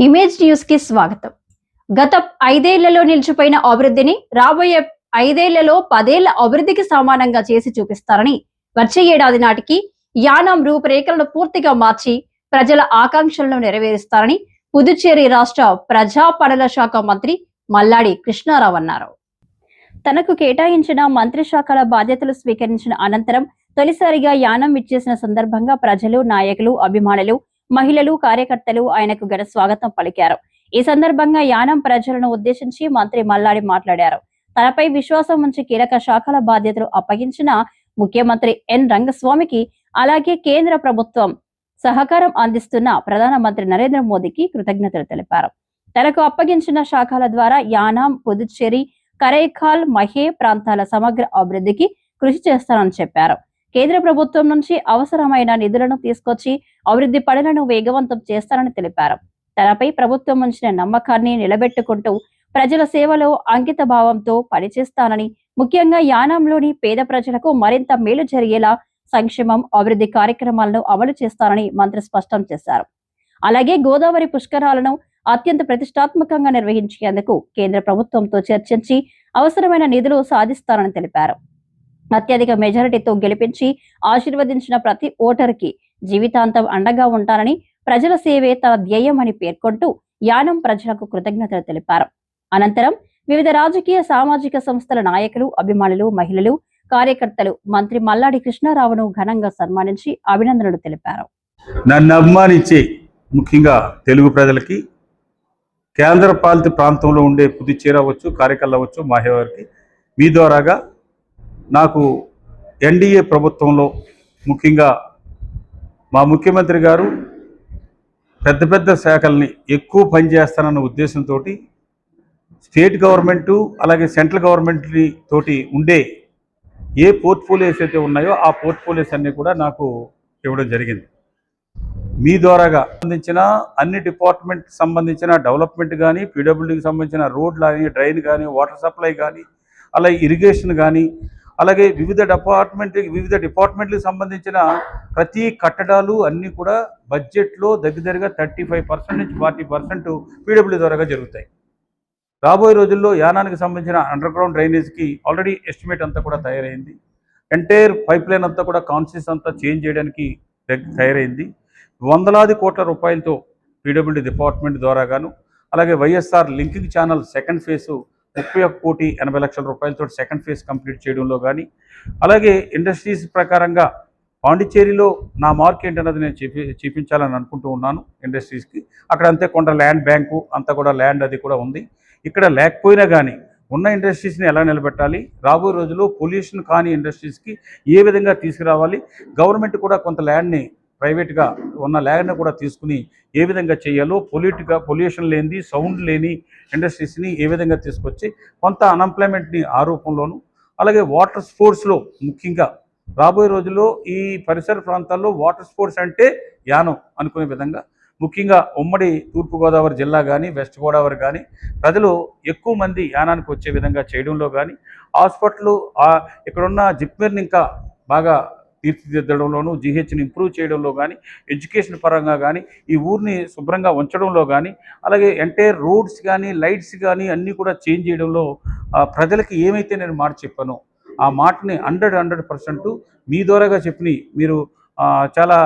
Image news కి స్వాగతం. గత 5 ఏళ్లలో నిలిచిపోయిన అభివృద్ధిని రాబోయే 5 ఏళ్లలో 10 ఏళ్ల అభివృద్ధికి సమానంగా చేసి చూపిస్తారని, వచ్చే ఏడాది నాటికి యానాం రూపురేఖలను పూర్తిగా మార్చి ప్రజల ఆకాంక్షలను నెరవేరుస్తారని పుదుచ్చేరి రాష్ట్ర ప్రజా పనుల శాఖ మంత్రి మల్లాడి కృష్ణారావు అన్నారు. తనకు కేటాయించిన మంత్రి శాఖల బాధ్యతలు స్వీకరించిన అనంతరం తొలిసారిగా యానాం ఇచ్చేసిన సందర్భంగా ప్రజలు, నాయకులు, అభిమానులు, మహిళలు, కార్యకర్తలు ఆయనకు ఘన స్వాగతం పలికారు. ఈ సందర్భంగా యానాం ప్రజలను ఉద్దేశించి మంత్రి మల్లాడి మాట్లాడారు. తనపై విశ్వాసం ఉంచి కీలక శాఖల బాధ్యతలు అప్పగించిన ముఖ్యమంత్రి ఎన్ రంగస్వామికి, అలాగే కేంద్ర ప్రభుత్వం సహకారం అందిస్తున్న ప్రధానమంత్రి నరేంద్ర మోదీకి కృతజ్ఞతలు తెలిపారు. తనకు అప్పగించిన శాఖల ద్వారా యానాం, పుదుచ్చేరి, కరైకాల్, మహే ప్రాంతాల సమగ్ర అభివృద్ధికి కృషి చేస్తానని చెప్పారు. కేంద్ర ప్రభుత్వం నుంచి అవసరమైన నిధులను తీసుకొచ్చి అభివృద్ధి పనులను వేగవంతం చేస్తారని తెలిపారు. తనపై ప్రభుత్వం ఉంచిన నమ్మకాన్ని నిలబెట్టుకుంటూ ప్రజల సేవలో అంకిత భావంతో పనిచేస్తానని, ముఖ్యంగా యానాంలోని పేద ప్రజలకు మరింత మేలు జరిగేలా సంక్షేమం, అభివృద్ధి కార్యక్రమాలను అమలు చేస్తారని మంత్రి స్పష్టం చేశారు. అలాగే గోదావరి పుష్కరాలను అత్యంత ప్రతిష్టాత్మకంగా నిర్వహించేందుకు కేంద్ర ప్రభుత్వంతో చర్చించి అవసరమైన నిధులు సాధిస్తారని తెలిపారు. అత్యధిక మెజారిటీతో గెలిపించి ఆశీర్వదించిన ప్రతి ఓటరుకి జీవితాంతం అండగా ఉంటానని, ప్రజల సేవే తన ధ్యేయమని పేర్కొంటూ యానాం ప్రజలకు కృతజ్ఞతలు తెలిపారు. అనంతరం వివిధ రాజకీయ, సామాజిక సంస్థల నాయకులు, అభిమానులు, మహిళలు, కార్యకర్తలు మంత్రి మల్లాడి కృష్ణారావును ఘనంగా సన్మానించి అభినందనలు తెలిపారు. నన్ను అభిమానించే ముఖ్యంగా తెలుగు ప్రజలకి, కేంద్ర పాలిత ప్రాంతంలో ఉండే పుదుచ్చేరి అవ్వచ్చు, కారైకాల్ అవ్వచ్చు, మాహే వారికి మీ ద్వారాగా నాకు ఎన్డీఏ ప్రభుత్వంలో ముఖ్యంగా మా ముఖ్యమంత్రి గారు పెద్ద పెద్ద శాఖల్ని ఎక్కువ పనిచేస్తానన్న ఉద్దేశంతో స్టేట్ గవర్నమెంటు అలాగే సెంట్రల్ గవర్నమెంట్ తోటి ఉండే ఏ పోర్ట్ఫోలియోస్ అయితే ఉన్నాయో ఆ పోర్ట్ఫోలియోస్ అన్నీ కూడా నాకు ఇవ్వడం జరిగింది. మీ ద్వారాగా సంబంధించిన అన్ని డిపార్ట్మెంట్ సంబంధించిన డెవలప్మెంట్ కానీ, పీడబ్ల్యూడీకి సంబంధించిన రోడ్ కానీ, డ్రైన్ కానీ, వాటర్ సప్లై కానీ, అలాగే ఇరిగేషన్ కానీ, అలాగే వివిధ డిపార్ట్మెంట్లకు సంబంధించిన ప్రతి కట్టడాలు అన్నీ కూడా బడ్జెట్లో దగ్గరగా 35% నుంచి 40% పీడబ్ల్యూ ద్వారాగా జరుగుతాయి. రాబోయే రోజుల్లో యానానికి సంబంధించిన అండర్ గ్రౌండ్ డ్రైనేజ్కి ఆల్రెడీ ఎస్టిమేట్ అంతా కూడా తయారైంది. ఎంటైర్ పైప్ లైన్ అంతా కూడా కాన్సెస్ అంతా చేంజ్ చేయడానికి తయారైంది. వందలాది కోట్ల రూపాయలతో పీడబ్ల్యూడీ డిపార్ట్మెంట్ ద్వారాగాను, అలాగే YSR linking channel second phase 31,80,00,000 రూపాయలతో సెకండ్ ఫేజ్ కంప్లీట్ చేయడంలో కానీ, అలాగే ఇండస్ట్రీస్ ప్రకారంగా పాండిచ్చేరిలో నా మార్క్ ఏంటన్నది నేను చూపించాలని అనుకుంటూ ఉన్నాను. ఇండస్ట్రీస్కి అక్కడ అంతే కొంత ల్యాండ్ బ్యాంకు అంతా కూడా ల్యాండ్ అది కూడా ఉంది. ఇక్కడ లేకపోయినా కానీ ఉన్న ఇండస్ట్రీస్ని ఎలా నిలబెట్టాలి, రాబోయే రోజుల్లో పొల్యూషన్ కాని ఇండస్ట్రీస్కి ఏ విధంగా తీసుకురావాలి, గవర్నమెంట్ కూడా కొంత ల్యాండ్ని ప్రైవేట్గా ఉన్న ల్యాండ్ని కూడా తీసుకుని ఏ విధంగా చేయాలో, పొల్యూషన్ లేనిది, సౌండ్ లేని ఇండస్ట్రీస్ని ఏ విధంగా తీసుకొచ్చి కొంత అన్ఎంప్లాయ్మెంట్ని ఆ రూపంలోను, అలాగే వాటర్ స్పోర్ట్స్లో ముఖ్యంగా రాబోయే రోజుల్లో ఈ పరిసర ప్రాంతాల్లో వాటర్ స్పోర్ట్స్ అంటే యానం అనుకునే విధంగా, ముఖ్యంగా ఉమ్మడి తూర్పుగోదావరి జిల్లా కానీ, వెస్ట్ గోదావరి కానీ ప్రజలు ఎక్కువ మంది యానానికి వచ్చే విధంగా చేయడంలో కానీ, హాస్పిటల్ ఇక్కడున్న జిప్మర్ని ఇంకా బాగా తీర్చిదిద్దడంలోనూ, జీహెచ్ని ఇంప్రూవ్ చేయడంలో కానీ, ఎడ్యుకేషన్ పరంగా కానీ, ఈ ఊరిని శుభ్రంగా ఉంచడంలో కానీ, అలాగే ఎంటైర్ రోడ్స్ కానీ, లైట్స్ కానీ అన్నీ కూడా చేంజ్ చేయడంలో ప్రజలకి ఏమైతే నేను మాట చెప్పానో ఆ మాటని 100% మీ ద్వారాగా చెప్పి మీరు చాలా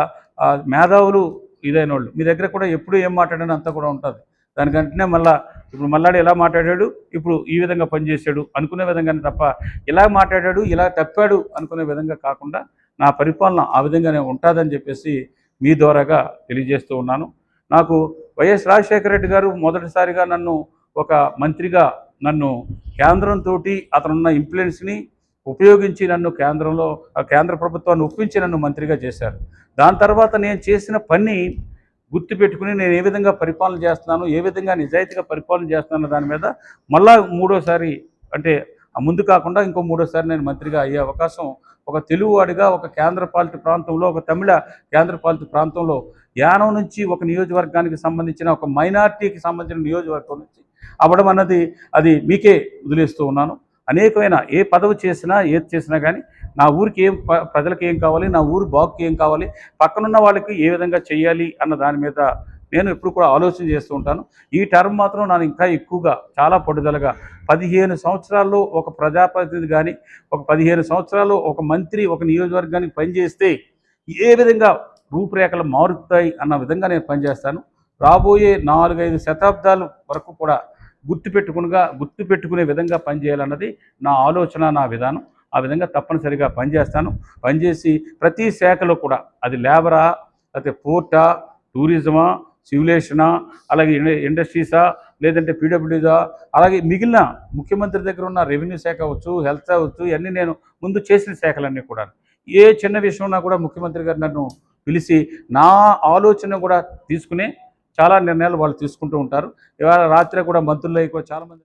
మేధావులు ఇదైన వాళ్ళు, మీ దగ్గర కూడా ఎప్పుడు ఏం మాట్లాడానో అంతా కూడా ఉంటుంది. దానికంటేనే ఇప్పుడు మల్లాడి ఎలా మాట్లాడాడు, ఇప్పుడు ఈ విధంగా పనిచేశాడు అనుకునే విధంగానే తప్ప ఇలా మాట్లాడాడు, ఇలా తప్పాడు అనుకునే విధంగా కాకుండా నా పరిపాలన ఆ విధంగానే ఉంటుందని చెప్పేసి మీ ద్వారాగా తెలియజేస్తూ ఉన్నాను. నాకు వైఎస్ రాజశేఖర రెడ్డి గారు మొదటిసారిగా నన్ను ఒక మంత్రిగా నన్ను కేంద్రంతో అతనున్న ఇన్ఫ్లుయెన్స్ని ఉపయోగించి నన్ను కేంద్ర ప్రభుత్వాన్ని ఒప్పించి నన్ను మంత్రిగా చేశారు. దాని తర్వాత నేను చేసిన పని గుర్తుపెట్టుకుని నేను ఏ విధంగా పరిపాలన చేస్తున్నాను, ఏ విధంగా నిజాయితీగా పరిపాలన చేస్తున్నాను దాని మీద మళ్ళా మూడోసారి, అంటే ముందు కాకుండా ఇంకో మూడోసారి నేను మంత్రిగా అయ్యే అవకాశం ఒక తెలుగువాడిగా ఒక కేంద్రపాలిత ప్రాంతంలో, ఒక తమిళ కేంద్రపాలిత ప్రాంతంలో యానం నుంచి ఒక నియోజకవర్గానికి సంబంధించిన ఒక మైనార్టీకి సంబంధించిన నియోజకవర్గం నుంచి అవ్వడం అన్నది అది మీకే వదిలేస్తూ ఉన్నాను. అనేకమైన ఏ పదవి చేసినా ఏది చేసినా కానీ నా ఊరికి ప్రజలకు ఏం కావాలి, నా ఊరు బాగుకి ఏం కావాలి, పక్కనున్న వాళ్ళకి ఏ విధంగా చేయాలి అన్న దాని మీద నేను ఎప్పుడు కూడా ఆలోచన చేస్తూ ఉంటాను. ఈ టర్మ్ మాత్రం నన్ను ఇంకా ఎక్కువగా చాలా పట్టుదలగా 15 సంవత్సరాల్లో ఒక ప్రజాప్రతినిధి కానీ, ఒక 15 సంవత్సరాలు ఒక మంత్రి ఒక నియోజకవర్గానికి పనిచేస్తే ఏ విధంగా రూపురేఖలు మారుతాయి అన్న విధంగా నేను పనిచేస్తాను. రాబోయే 4-5 శతాబ్దాల వరకు కూడా గుర్తుపెట్టుకునే విధంగా పనిచేయాలన్నది నా ఆలోచన, నా విధానం. ఆ విధంగా తప్పనిసరిగా పనిచేస్తాను. పనిచేసి ప్రతి శాఖలో కూడా అది లేబరా, లేకపోతే పోర్టా, టూరిజమా, సివిలేషనా, అలాగే ఇండస్ట్రీసా, లేదంటే పీడబ్ల్యూడీదా, అలాగే మిగిలిన ముఖ్యమంత్రి దగ్గర ఉన్న రెవెన్యూ శాఖ అవ్వచ్చు, హెల్త్ అవ్వచ్చు, ఇవన్నీ నేను ముందు చేసిన శాఖలన్నీ కూడా. ఏ చిన్న విషయంలో కూడా ముఖ్యమంత్రి గారు నన్ను పిలిచి నా ఆలోచన కూడా తీసుకుని చాలా నిర్ణయాలు వాళ్ళు తీసుకుంటూ ఉంటారు. ఇవాళ రాత్రి కూడా మంత్రులు కూడా చాలామంది